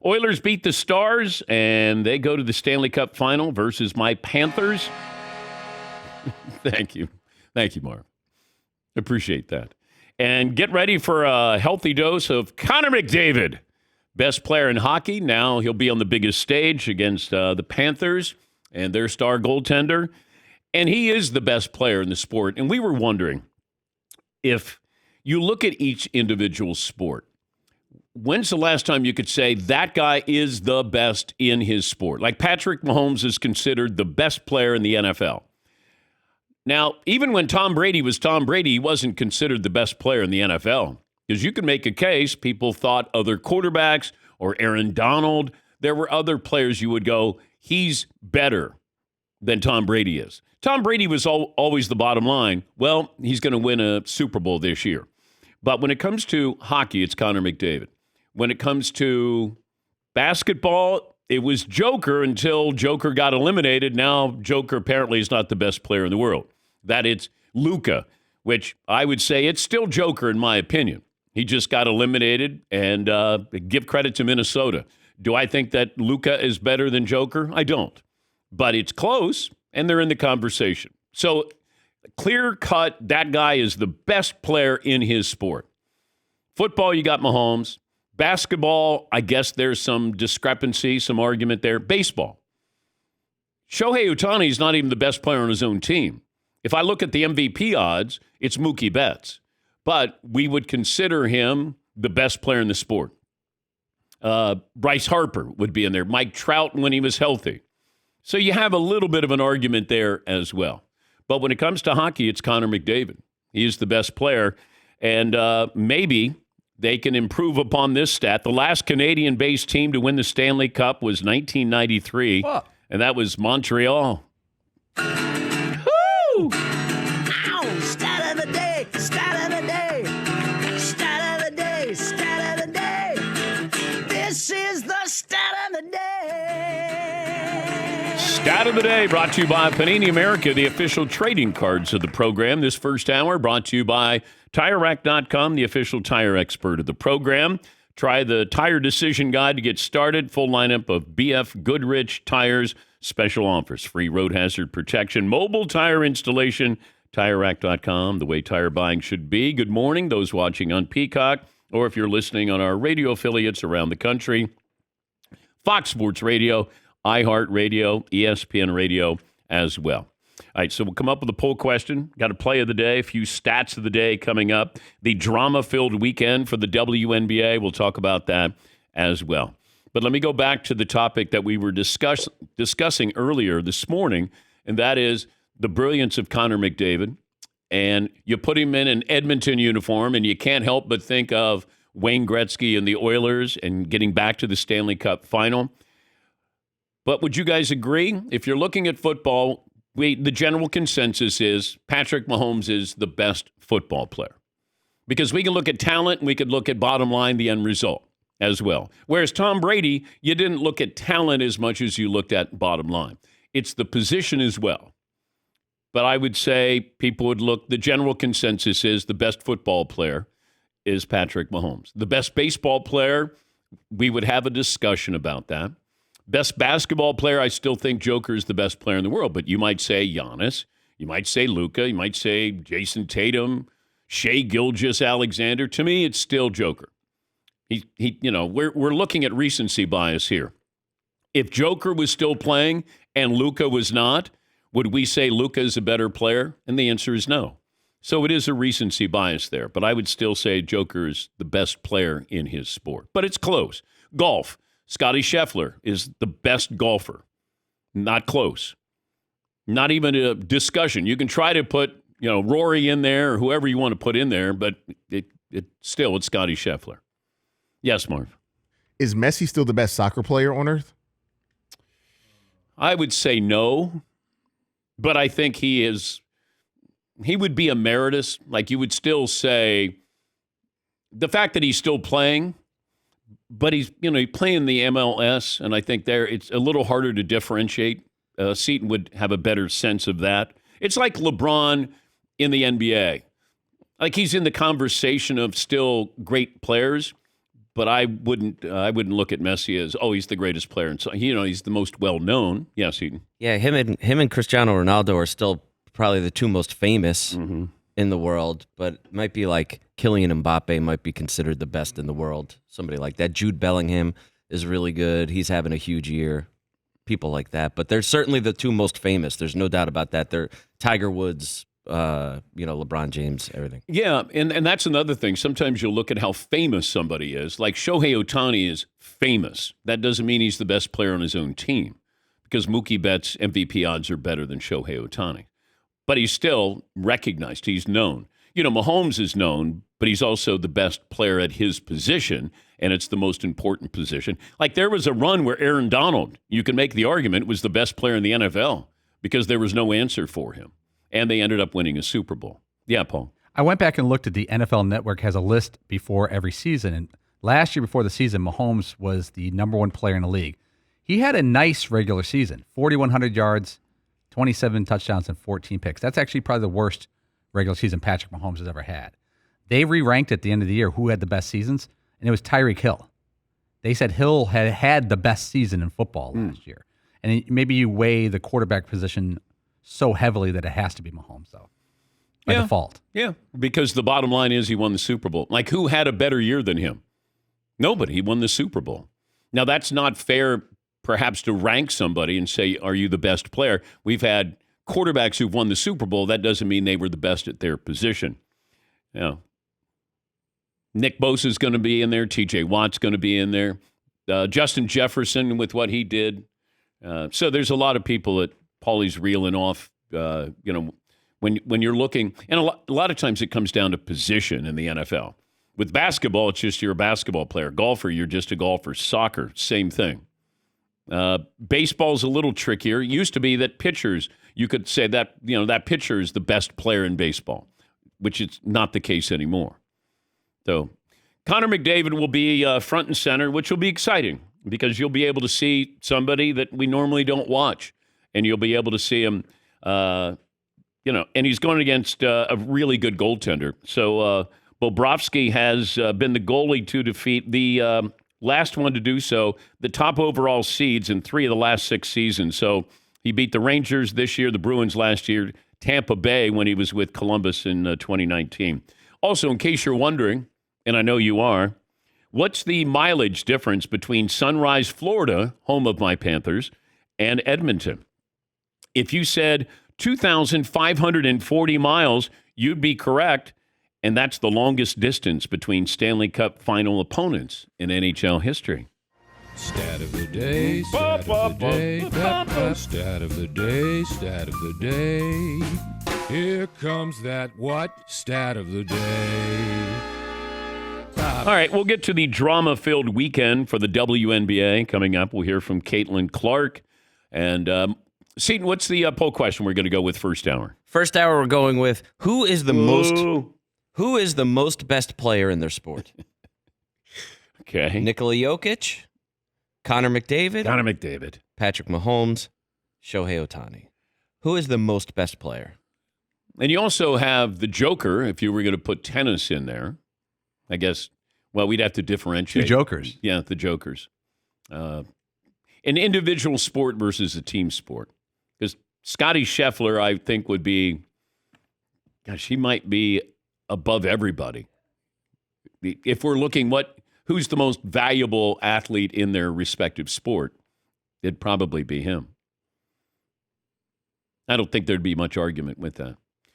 Oilers beat the Stars, and they go to the Stanley Cup Final versus my Panthers. Thank you. Thank you, Mark. Appreciate that. And get ready for a healthy dose of Connor McDavid, best player in hockey. Now he'll be on the biggest stage against the Panthers and their star goaltender. And he is the best player in the sport. And we were wondering, if you look at each individual sport, when's the last time you could say that guy is the best in his sport? Like Patrick Mahomes is considered the best player in the NFL. Now, even when Tom Brady was Tom Brady, he wasn't considered the best player in the NFL. Because you could make a case, people thought other quarterbacks or Aaron Donald, there were other players you would go, he's better than Tom Brady is. Tom Brady was always the bottom line. Well, he's going to win a Super Bowl this year. But when it comes to hockey, it's Connor McDavid. When it comes to basketball, it was Joker until Joker got eliminated. Now Joker apparently is not the best player in the world. That it's Luka, which I would say it's still Joker in my opinion. He just got eliminated, and give credit to Minnesota. Do I think that Luka is better than Joker? I don't. But it's close, and they're in the conversation. So clear cut, that guy is the best player in his sport. Football, you got Mahomes. Basketball, I guess there's some discrepancy, some argument there. Baseball. Shohei Ohtani is not even the best player on his own team. If I look at the MVP odds, it's Mookie Betts. But we would consider him the best player in the sport. Bryce Harper would be in there. Mike Trout when he was healthy. So you have a little bit of an argument there as well. But when it comes to hockey, it's Connor McDavid. He is the best player. And maybe they can improve upon this stat. The last Canadian-based team to win the Stanley Cup was 1993, and that was Montreal. Woo! Ow! Stat of the day! Stat of the day! Stat of the day! Stat of the day! This is the stat of the day! Stat of the day brought to you by Panini America, the official trading cards of the program. This first hour brought to you by TireRack.com, the official tire expert of the program. Try the Tire Decision Guide to get started. Full lineup of BF Goodrich tires. Special offers. Free road hazard protection. Mobile tire installation. TireRack.com, the way tire buying should be. Good morning, those watching on Peacock, or if you're listening on our radio affiliates around the country. Fox Sports Radio, iHeartRadio, ESPN Radio as well. All right, so we'll come up with a poll question. Got a play of the day, a few stats of the day coming up. The drama-filled weekend for the WNBA. We'll talk about that as well. But let me go back to the topic that we were discussing earlier this morning, and that is the brilliance of Connor McDavid. And you put him in an Edmonton uniform, and you can't help but think of Wayne Gretzky and the Oilers and getting back to the Stanley Cup Final. But would you guys agree? If you're looking at football, the general consensus is Patrick Mahomes is the best football player. Because we can look at talent and we could look at bottom line, the end result as well. Whereas Tom Brady, you didn't look at talent as much as you looked at bottom line. It's the position as well. But I would say people would look, the general consensus is the best football player is Patrick Mahomes. The best baseball player, we would have a discussion about that. Best basketball player, I still think Joker is the best player in the world. But you might say Giannis. You might say Luka. You might say Jason Tatum, Shai Gilgeous-Alexander. To me, it's still Joker. We're looking at recency bias here. If Joker was still playing and Luka was not, would we say Luka is a better player? And the answer is no. So it is a recency bias there. But I would still say Joker is the best player in his sport. But it's close. Golf. Scotty Scheffler is the best golfer. Not close. Not even a discussion. You can try to put, Rory in there or whoever you want to put in there, but it's Scotty Scheffler. Yes, Marv. Is Messi still the best soccer player on earth? I would say no, but I think he would be emeritus. Like you would still say the fact that he's still playing, but he's playing the MLS, and I think it's a little harder to differentiate. Seton would have a better sense of that. It's like LeBron in the NBA. Like he's in the conversation of still great players, But I wouldn't look at Messi as, oh, he's the greatest player. And so, he's the most well-known. Yes, Heaton. Yeah, him and Cristiano Ronaldo are still probably the two most famous in the world, but it might be like Kylian Mbappe might be considered the best in the world. Somebody like that. Jude Bellingham is really good. He's having a huge year. People like that. But they're certainly the two most famous. There's no doubt about that. They're Tiger Woods, LeBron James, everything. Yeah, and that's another thing. Sometimes you'll look at how famous somebody is. Like Shohei Ohtani is famous. That doesn't mean he's the best player on his own team, because Mookie Betts' MVP odds are better than Shohei Ohtani. But he's still recognized. He's known. Mahomes is known, but he's also the best player at his position, and it's the most important position. Like, there was a run where Aaron Donald, you can make the argument, was the best player in the NFL because there was no answer for him. And they ended up winning a Super Bowl. Yeah, Paul. I went back and looked at the NFL Network has a list before every season. And last year before the season, Mahomes was the number one player in the league. He had a nice regular season, 4,100 yards, 27 touchdowns, and 14 picks. That's actually probably the worst regular season Patrick Mahomes has ever had. They re-ranked at the end of the year who had the best seasons, and it was Tyreek Hill. They said Hill had the best season in football last year. And maybe you weigh the quarterback position so heavily that it has to be Mahomes, though, by default. Yeah, because the bottom line is he won the Super Bowl. Like, who had a better year than him? Nobody. He won the Super Bowl. Now, that's not fair, perhaps, to rank somebody and say, are you the best player? We've had quarterbacks who've won the Super Bowl. That doesn't mean they were the best at their position. Yeah. Nick Bosa's going to be in there. T.J. Watt's going to be in there. Justin Jefferson with what he did. So there's a lot of people that Paulie's reeling off, when you're looking. And a lot of times it comes down to position in the NFL. With basketball, it's just you're a basketball player. Golfer, you're just a golfer. Soccer, same thing. Baseball's a little trickier. It used to be that pitchers, you could say that, that pitcher is the best player in baseball, which is not the case anymore. So Connor McDavid will be front and center, which will be exciting because you'll be able to see somebody that we normally don't watch, and you'll be able to see him, and he's going against a really good goaltender. So Bobrovsky has been the goalie to defeat the last one to do so, the top overall seeds in 3 of the last 6 seasons. So he beat the Rangers this year, the Bruins last year, Tampa Bay when he was with Columbus in 2019. Also, in case you're wondering, and I know you are, what's the mileage difference between Sunrise, Florida, home of my Panthers, and Edmonton? If you said 2,540 miles, you'd be correct. And that's the longest distance between Stanley Cup Final opponents in NHL history. Stat of the day, stat of the day, stat of the day, stat of the day. Here comes that what? Stat of the day. All right, we'll get to the drama-filled weekend for the WNBA coming up. We'll hear from Caitlin Clark. And Seton, what's the poll question we're going to go with first hour? First hour, we're going with who is the most best player in their sport? Okay. Nikola Jokic, Connor McDavid, Patrick Mahomes, Shohei Ohtani. Who is the most best player? And you also have the Joker, if you were going to put tennis in there. I guess, well, we'd have to differentiate. 2 jokers. Yeah, the Jokers. An individual sport versus a team sport. Because Scotty Scheffler, I think, would be, gosh, he might be above everybody. If we're looking who's the most valuable athlete in their respective sport, it'd probably be him. I don't think there'd be much argument with that.